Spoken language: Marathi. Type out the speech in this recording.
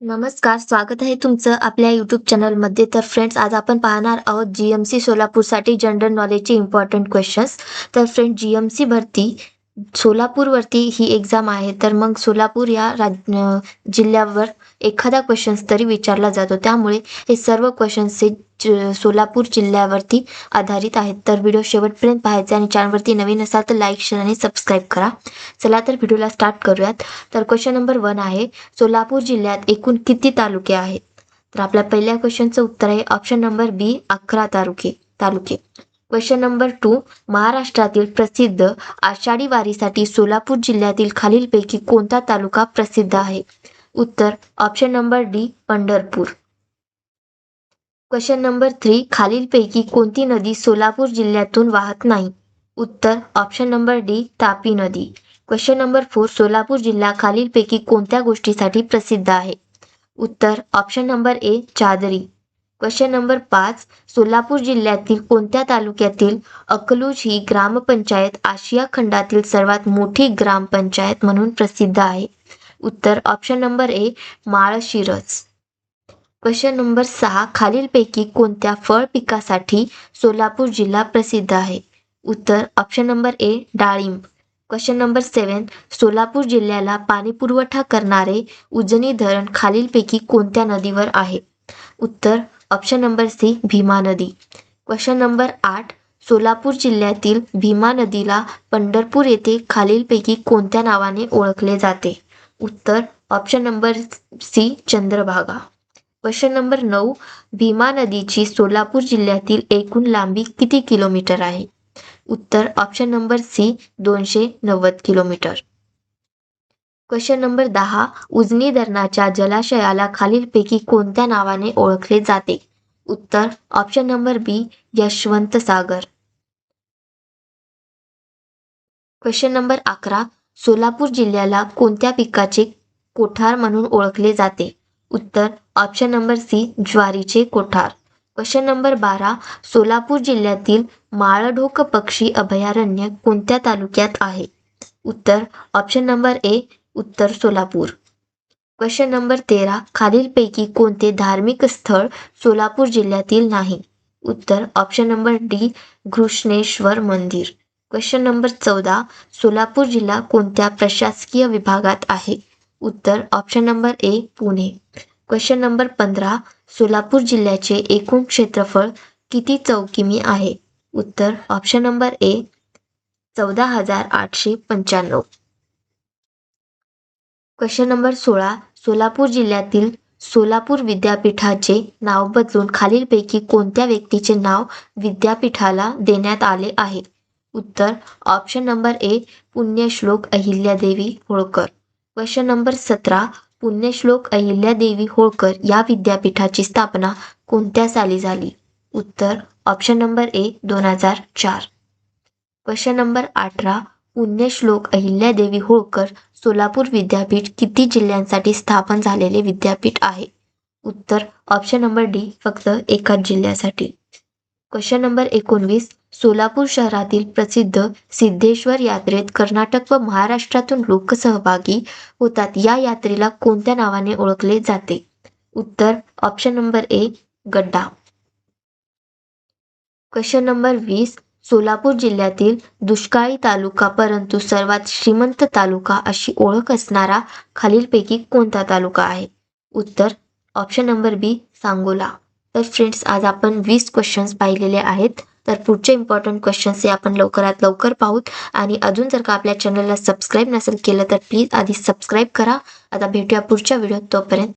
नमस्कार, स्वागत आहे तुमचं आपल्या यूट्यूब चॅनलमध्ये. तर फ्रेंड्स, आज आपण पाहणार आहोत जी-एम-सी सोलापूरसाठी जनरल नॉलेजचे इम्पॉर्टंट क्वेश्चन्स. तर फ्रेंड, जी-एम-सी भरती सोलापूरवरती ही एक्झाम आहे. तर मग सोलापूर या जिल्ह्यावर एखादा क्वेश्चन्स तरी विचारला जातो. त्यामुळे हे सर्व क्वेश्चन्स हे सोलापूर जिल्ह्यावरती आधारित आहेत. तर व्हिडिओ शेवटपर्यंत पाहायचा आणि चॅनलवरती नवीन असाल तर लाईक, शेअर आणि सबस्क्राईब करा. चला तर व्हिडिओला स्टार्ट करूयात. तर क्वेश्चन नंबर 1 आहे, सोलापूर जिल्ह्यात एकूण किती तालुके आहेत? तर आपल्या पहिल्या क्वेश्चनचं उत्तर आहे ऑप्शन नंबर बी, 11 तालुके. क्वेश्चन नंबर 2, महाराष्ट्रातील प्रसिद्ध आषाढी वारीसाठी सोलापूर जिल्ह्यातील खालीलपैकी कोणता तालुका प्रसिद्ध आहे? उत्तर option number D, Pandharpur. Question number 3, खालीलपैकी कोणती नदी सोलापूर जिल्ह्यातून वाहत नाही? उत्तर ऑप्शन नंबर डी, तापी नदी. क्वेश्चन नंबर 4, सोलापूर जिल्हा खालीलपैकी कोणत्या गोष्टीसाठी प्रसिद्ध आहे? उत्तर ऑप्शन नंबर ए, चादरी. क्वेश्चन नंबर 5, सोलापूर जिल्ह्यातील कोणत्या तालुक्यातील अकलूज ही ग्रामपंचायत आशिया खंडातील सर्वात मोठी ग्रामपंचायत म्हणून प्रसिद्ध आहे? उत्तर option number A, Malshiras. Question number 6, खालीलपैकी कोणत्या फळ पिकासाठी सोलापूर जिल्हा प्रसिद्ध आहे? उत्तर ऑप्शन नंबर ए, डाळिंब. क्वेश्चन नंबर 7, सोलापूर जिल्ह्याला पाणीपुरवठा करणारे उजनी धरण खालीलपैकी कोणत्या नदीवर आहे? उत्तर ऑप्शन नंबर सी, भीमा नदी. क्वेश्चन नंबर 8, सोलापूर जिल्ह्यातील भीमा नदीला पंढरपूर येथे खालीलपैकी कोणत्या नावाने ओळखले जाते? उत्तर option number C, Chandrabhaga. Question number 9, Bhima नदीची सोलापूर जिल्ह्यातील एकूण लांबी किती किलोमीटर आहे? उत्तर option number C, 290 kilometre. Question number 10, Ujani धरणाच्या जलाशयाला खालीलपैकी कोणत्या नावाने ओळखले जाते? उत्तर option number B, Yashwant Sagar. Question number 11, Solapur जिल्ह्याला कोणत्या पिकाचे कोठार म्हणून ओळखले जाते? उत्तर ऑप्शन नंबर सी, ज्वारीचे कोठार. क्वेश्चन नंबर 12, सोलापूर जिल्ह्यातील माळढोक पक्षी अभयारण्य कोणत्या तालुक्यात आहे? उत्तर ऑप्शन नंबर ए, उत्तर सोलापूर. क्वेश्चन नंबर 13, खालीलपैकी कोणते धार्मिक स्थळ सोलापूर जिल्ह्यातील नाही? उत्तर ऑप्शन नंबर डी, घृष्णेश्वर मंदिर. क्वेश्चन नंबर 14, सोलापूर जिल्हा कोणत्या प्रशासकीय विभागात आहे? उत्तर option number A, Pune. Question number 15, Solapur जिल्ह्याचे एकूण क्षेत्रफळ किती चौकिमी आहे? उत्तर option number A, 14,895. Question number 16, Solapur जिल्ह्यातील सोलापूर विद्यापीठाचे नाव बदलून खालीलपैकी कोणत्या व्यक्तीचे नाव विद्यापीठाला देण्यात आले आहे? उत्तर option number A, Punyashlok Ahilyadevi Holkar. Question number 17, पुण्यश्लोक अहिल्यादेवी होळकर या विद्यापीठाची स्थापना कोणत्या साली झाली? उत्तर option number A, 2004. Question number 18, पुण्यश्लोक अहिल्यादेवी होळकर सोलापूर विद्यापीठ किती जिल्ह्यांसाठी स्थापन झालेले विद्यापीठ आहे? उत्तर ऑप्शन नंबर डी, फक्त एकाच जिल्ह्यासाठी. क्वेश्चन नंबर 19, सोलापूर शहरातील प्रसिद्ध सिद्धेश्वर यात्रेत कर्नाटक व महाराष्ट्रातून लोक सहभागी होतात. या यात्रेला कोणत्या नावाने ओळखले जाते? उत्तर ऑप्शन नंबर ए, गड्डा. क्वेश्चन नंबर 20, सोलापूर जिल्ह्यातील दुष्काळी तालुका परंतु सर्वात श्रीमंत तालुका अशी ओळख असणारा खालीलपैकी कोणता तालुका आहे? उत्तर ऑप्शन नंबर बी, सांगोला. तर फ्रेंड्स, आज आपण 20 क्वेश्चन्स पाहिलेले आहेत. तर पुढचे इम्पॉर्टंट क्वेश्चन्स हे आपण लवकरात लवकर पाहूत. आणि अजून जर का आपल्या चॅनलला सबस्क्राईब नसेल केलं तर प्लीज आधी सबस्क्राईब करा. आता भेटूया पुढच्या व्हिडिओत. तोपर्यंत